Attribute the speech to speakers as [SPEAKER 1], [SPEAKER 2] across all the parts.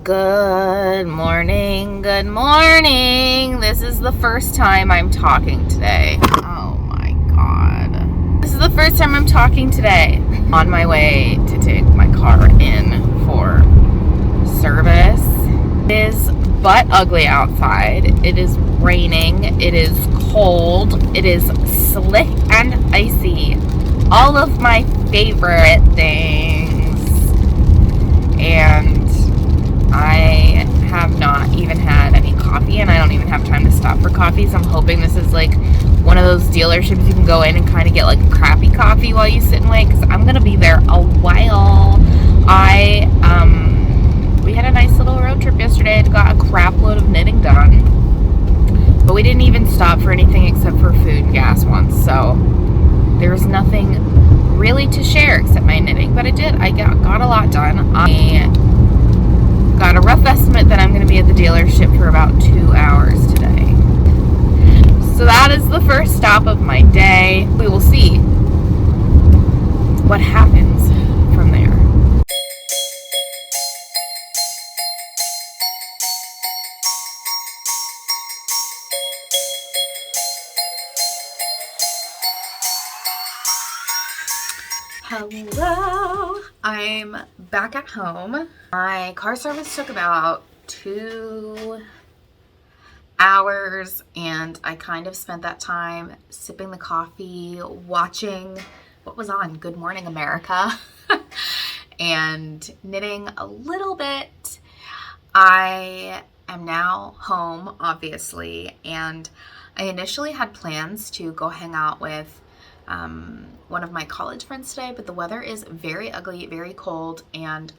[SPEAKER 1] Good morning, good morning. This is the first time I'm talking today. Oh my god. This is the first time I'm talking today. On my way to take my car in for service. It is butt ugly outside. It is raining. It is cold. It is slick and icy. All of my favorite things. And I have not even had any coffee, and I don't even have time to stop for coffee, so I'm hoping this is like one of those dealerships you can go in and kind of get like a crappy coffee while you sit and wait, because I'm going to be there a while. We had a nice little road trip yesterday. I got a crap load of knitting done, but we didn't even stop for anything except for food and gas once, so there's nothing really to share except my knitting, but I got a lot done. I got a rough estimate that I'm going to be at the dealership for about 2 hours today. So that is the first stop of my day. We will see what happens from there. Hello, I'm back at home. My car service took about 2 hours, and I kind of spent that time sipping the coffee, watching what was on Good Morning America, and knitting a little bit. I am now home, obviously, and I initially had plans to go hang out with one of my college friends today, but the weather is very ugly, very cold, and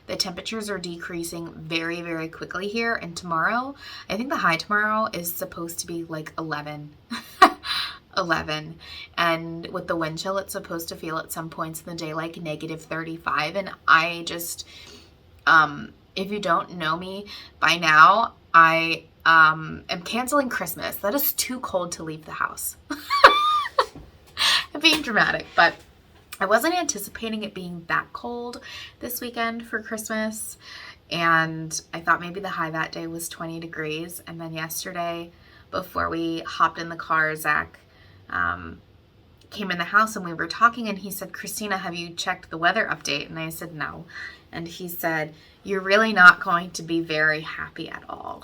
[SPEAKER 1] the temperatures are decreasing very, very quickly here. And tomorrow, I think the high tomorrow is supposed to be like 11. 11. And with the wind chill, it's supposed to feel at some points in the day like negative 35. And I just, if you don't know me by now, I am canceling Christmas. That is too cold to leave the house. I'm being dramatic, but I wasn't anticipating it being that cold this weekend for Christmas, and I thought maybe the high that day was 20 degrees, and then yesterday, before we hopped in the car, Zach came in the house and we were talking, and he said, "Kristina, have you checked the weather update?" And I said, "No." And he said, "You're really not going to be very happy at all."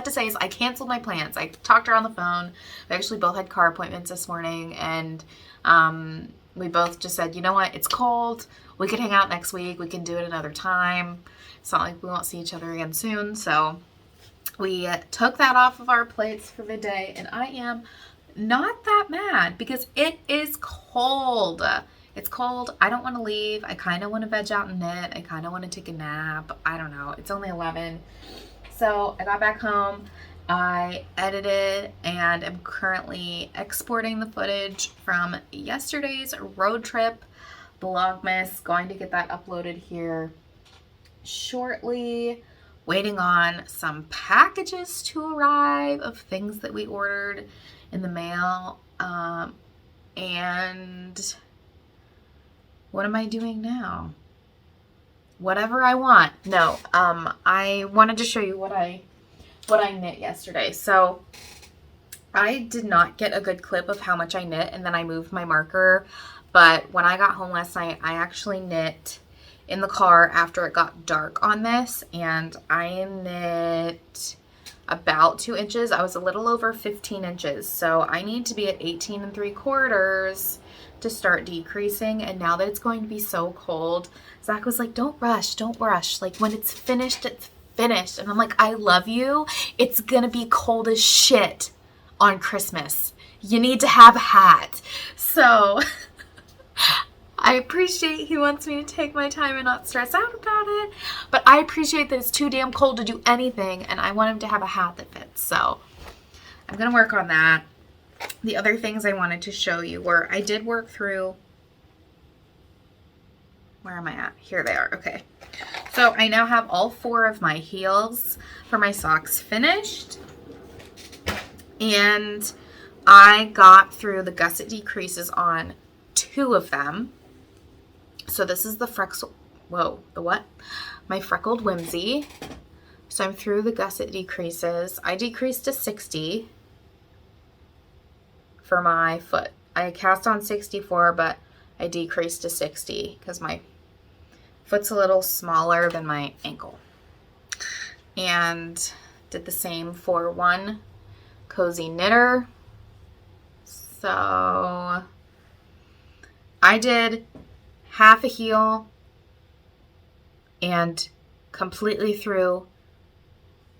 [SPEAKER 1] To say is I canceled my plans. I talked to her on the phone. We actually both had car appointments this morning, and we both just said, you know what, it's cold. We could hang out next week. We can do it another time. It's not like we won't see each other again soon. So we took that off of our plates for the day, and I am not that mad because it is cold. It's cold. I don't want to leave. I kind of want to veg out and knit. I kind of want to take a nap. I don't know. It's only 11. So I got back home, I edited, and am currently exporting the footage from yesterday's road trip, Vlogmas. Going to get that uploaded here shortly. Waiting on some packages to arrive of things that we ordered in the mail. And what am I doing now? Whatever I want. No, I wanted to show you what I knit yesterday. So I did not get a good clip of how much I knit, and then I moved my marker. But when I got home last night, I actually knit in the car after it got dark on this, and I knit about 2 inches. I was a little over 15 inches, so I need to be at 18 3/4 to start decreasing. And now that it's going to be so cold, Zach was like, don't rush. Like, when it's finished, it's finished. And I'm like, I love you. It's gonna be cold as shit on Christmas. You need to have a hat. So I appreciate he wants me to take my time and not stress out about it, but I appreciate that it's too damn cold to do anything, and I want him to have a hat that fits. So I'm gonna work on that. The other things I wanted to show you were I did work through, where am I at? Here they are. Okay. So I now have all 4 of my heels for my socks finished, and I got through the gusset decreases on 2 of them. So this is the whoa, the what? My freckled whimsy. So I'm through the gusset decreases. I decreased to 60 for my foot. I cast on 64, but I decreased to 60 because my foot's a little smaller than my ankle. And did the same for one cozy knitter. So I did half a heel and completely through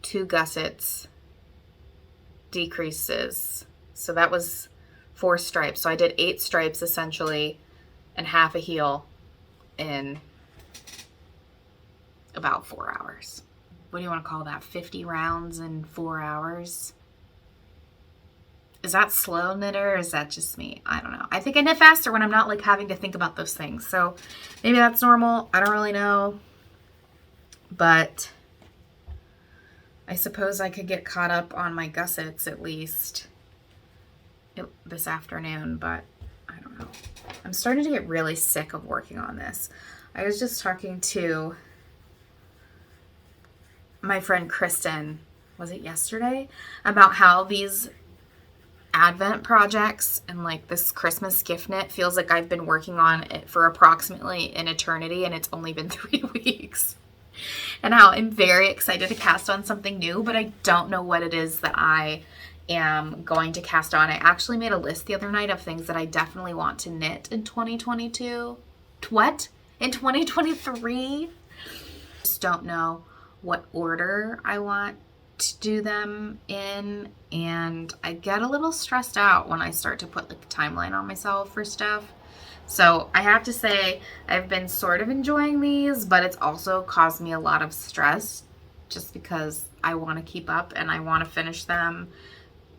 [SPEAKER 1] 2 gussets decreases. So that was 4 stripes. So I did 8 stripes essentially and half a heel in about 4 hours. What do you want to call that? 50 rounds in 4 hours? Is that slow knitter or is that just me? I don't know. I think I knit faster when I'm not like having to think about those things. So maybe that's normal. I don't really know. But I suppose I could get caught up on my gussets at least this afternoon, but I don't know. I'm starting to get really sick of working on this. I was just talking to my friend Kristen, was it yesterday, about how these Advent projects and like this Christmas gift knit feels like I've been working on it for approximately an eternity and it's only been 3 weeks. And how I'm very excited to cast on something new, but I don't know what it is that I am going to cast on. I actually made a list the other night of things that I definitely want to knit in 2022. What? In 2023? Just don't know what order I want to do them in, and I get a little stressed out when I start to put like a timeline on myself for stuff. So I have to say I've been sort of enjoying these, but it's also caused me a lot of stress just because I want to keep up and I want to finish them.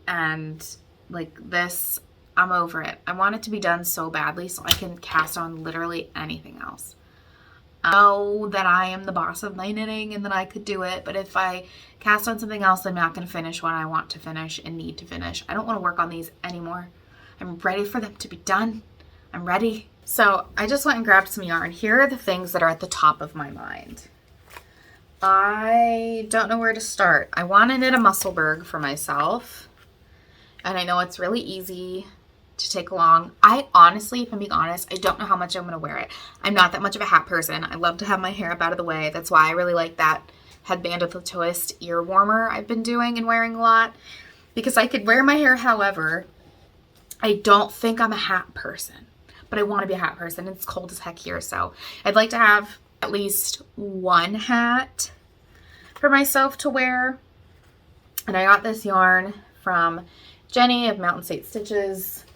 [SPEAKER 1] And like this, I'm over it. I want it to be done so badly so I can cast on literally anything else. I know that I am the boss of my knitting and that I could do it, but if I cast on something else, I'm not going to finish what I want to finish and need to finish. I don't want to work on these anymore. I'm ready for them to be done. I'm ready. So I just went and grabbed some yarn. Here are the things that are at the top of my mind. I don't know where to start. I want to knit a Musselburgh for myself. And I know it's really easy to take along. I honestly, if I'm being honest, I don't know how much I'm going to wear it. I'm not that much of a hat person. I love to have my hair up out of the way. That's why I really like that headband with a twist ear warmer I've been doing and wearing a lot. Because I could wear my hair however. I don't think I'm a hat person. But I want to be a hat person. It's cold as heck here, so I'd like to have at least one hat for myself to wear. And I got this yarn from Jenny of Mountain State Stitches.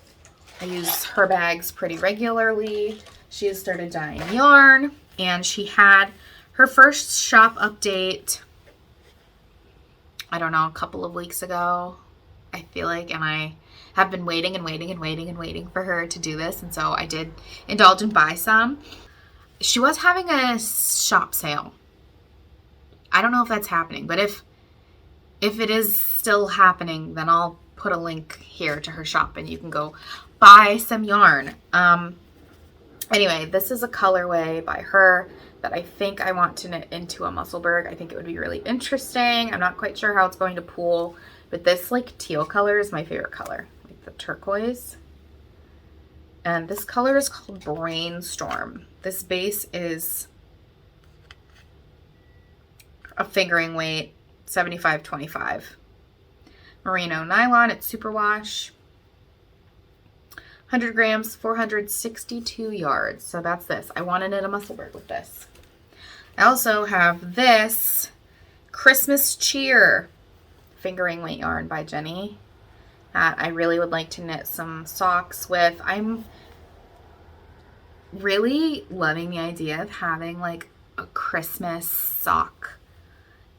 [SPEAKER 1] I use her bags pretty regularly. She has started dyeing yarn, and she had her first shop update, I don't know, a couple of weeks ago, I feel like, and I have been waiting and waiting and waiting and waiting for her to do this, and so I did indulge and buy some. She was having a shop sale. I don't know if that's happening, but if it is still happening, then I'll put a link here to her shop and you can go buy some yarn. Anyway, this is a colorway by her that I think I want to knit into a Musselburgh. I think it would be really interesting. I'm not quite sure how it's going to pool, but this like teal color is my favorite color. The turquoise, and this color is called Brainstorm. This base is a fingering weight 75-25 merino nylon. It's superwash, 100 grams, 462 yards. So that's this. I want to knit a Musselburgh with this. I also have this Christmas Cheer fingering weight yarn by Jenny that I really would like to knit some socks with. I'm really loving the idea of having like a Christmas sock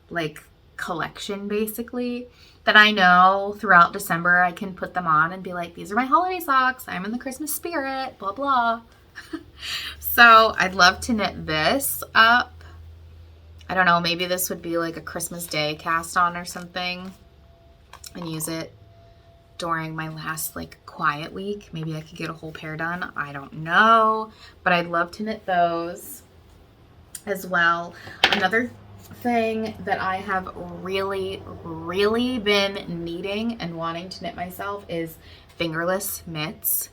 [SPEAKER 1] like collection basically that I know throughout December I can put them on and be like, these are my holiday socks. I'm in the Christmas spirit, blah, blah. So I'd love to knit this up. I don't know, maybe this would be like a Christmas Day cast on or something and use it during my last like quiet week. Maybe I could get a whole pair done. I don't know, but I'd love to knit those. as well. Another thing that I have really been needing and wanting to knit myself is fingerless mitts.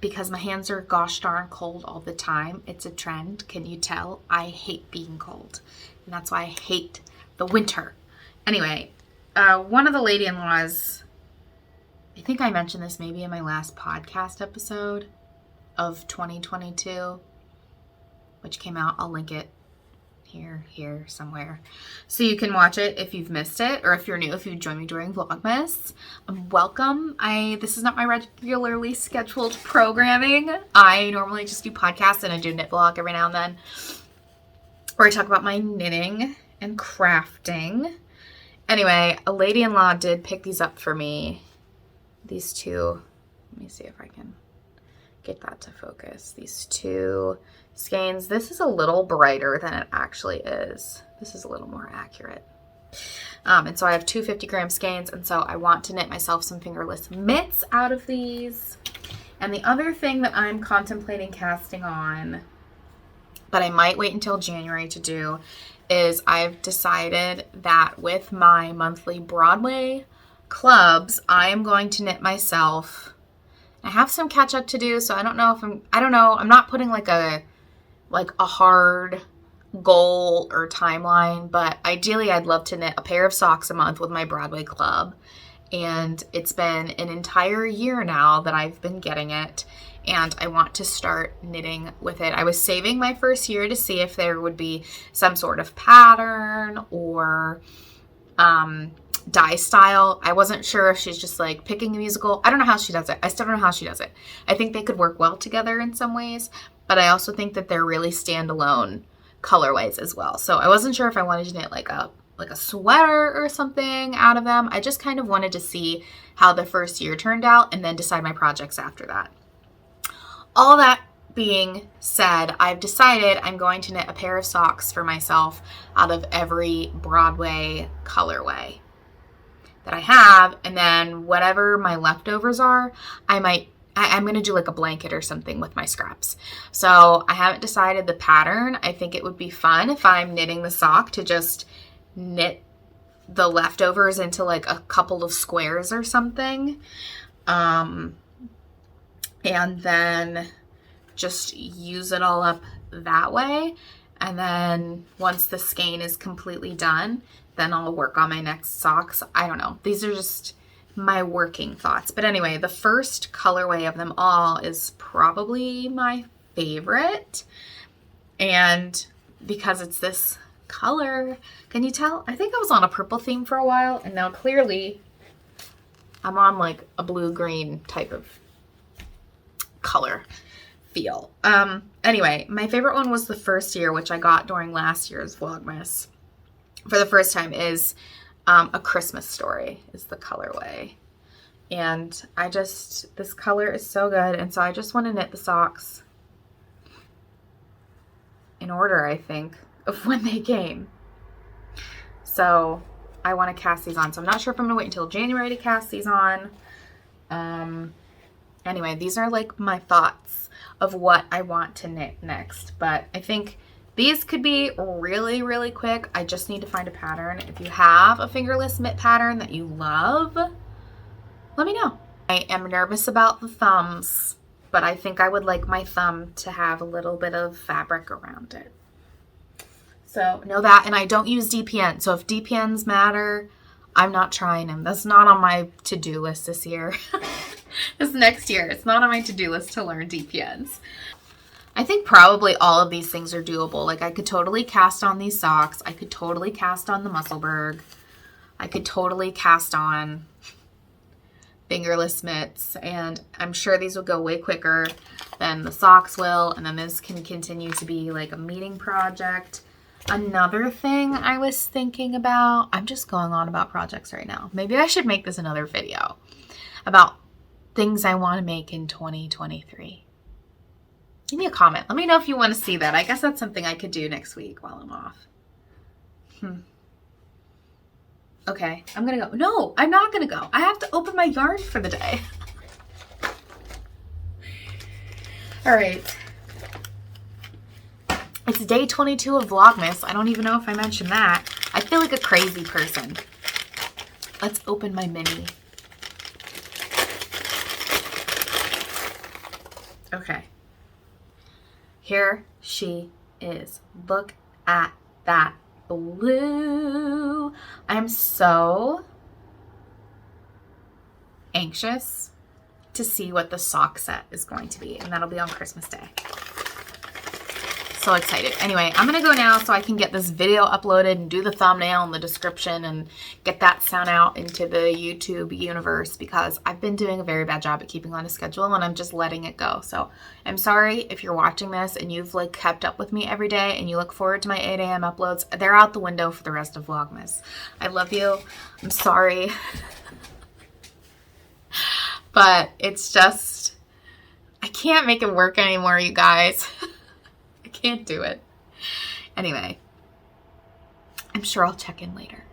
[SPEAKER 1] Because my hands are gosh darn cold all the time. It's a trend. Can you tell? I hate being cold. And that's why I hate the winter. Anyway, one of the lady-in-laws, I think I mentioned this maybe in my last podcast episode of 2022, which came out. I'll link it here somewhere, so you can watch it if you've missed it, or if you're new, if you join me during Vlogmas. Welcome. This is not my regularly scheduled programming. I normally just do podcasts and I do knit vlog every now and then, where I talk about my knitting and crafting. Anyway, a lady-in-law did pick these up for me. These two, let me see if I can get that to focus. These two skeins. This is a little brighter than it actually is. This is a little more accurate. And so I have two 50-gram skeins, and so I want to knit myself some fingerless mitts out of these. And the other thing that I'm contemplating casting on, but I might wait until January to do, is I've decided that with my monthly Broadway clubs, I am going to knit myself. I have some catch up to do, so I don't know. I'm not putting like a hard goal or timeline, but ideally I'd love to knit a pair of socks a month with my Broadway club. And it's been an entire year now that I've been getting it, and I want to start knitting with it. I was saving my first year to see if there would be some sort of pattern or dye style. I wasn't sure if she's just like picking a musical. I don't know how she does it. I still don't know how she does it. I think they could work well together in some ways, but I also think that they're really standalone colorways as well. So I wasn't sure if I wanted to knit like a sweater or something out of them. I just kind of wanted to see how the first year turned out and then decide my projects after that. All that being said, I've decided I'm going to knit a pair of socks for myself out of every Broadway colorway that I have, and then whatever my leftovers are, I'm going to do like a blanket or something with my scraps. So I haven't decided the pattern. I think it would be fun if I'm knitting the sock to just knit the leftovers into like a couple of squares or something. And then just use it all up that way. And then once the skein is completely done, then I'll work on my next socks. I don't know. These are just my working thoughts. But anyway, the first colorway of them all is probably my favorite. And because it's this color, can you tell? I think I was on a purple theme for a while, and now clearly I'm on like a blue-green type of color feel. Anyway, my favorite one was the first year, which I got during last year's Vlogmas. For the first time is A Christmas Story is the colorway. And this color is so good. And so I just want to knit the socks in order, I think, of when they came. So I want to cast these on. So I'm not sure if I'm going to wait until January to cast these on. Anyway, these are like my thoughts of what I want to knit next. But I think these could be really, really quick. I just need to find a pattern. If you have a fingerless mitt pattern that you love, let me know. I am nervous about the thumbs, but I think I would like my thumb to have a little bit of fabric around it. So know that, and I don't use DPN. So if DPNs matter, I'm not trying them. That's not on my to-do list this year. This next year, it's not on my to-do list to learn DPNs. I think probably all of these things are doable. Like I could totally cast on these socks. I could totally cast on the Musselburgh. I could totally cast on fingerless mitts, and I'm sure these will go way quicker than the socks will, and then this can continue to be like a meeting project. Another thing I was thinking about, I'm just going on about projects right now. Maybe I should make this another video about things I want to make in 2023. Give me a comment. Let me know if you want to see that. I guess that's something I could do next week while I'm off. Okay, I'm going to go. No, I'm not going to go. I have to open my yarn for the day. All right. It's day 22 of Vlogmas. I don't even know if I mentioned that. I feel like a crazy person. Let's open my mini. Okay. Here she is. Look at that blue. I'm so anxious to see what the sock set is going to be, and that'll be on Christmas Day. So excited. Anyway, I'm gonna go now so I can get this video uploaded and do the thumbnail and the description and get that sound out into the YouTube universe, because I've been doing a very bad job at keeping on a schedule and I'm just letting it go. So I'm sorry if you're watching this and you've like kept up with me every day and you look forward to my 8 a.m. uploads. They're out the window for the rest of Vlogmas. I love you. I'm sorry. But it's just, I can't make it work anymore, you guys. Can't do it. Anyway, I'm sure I'll check in later.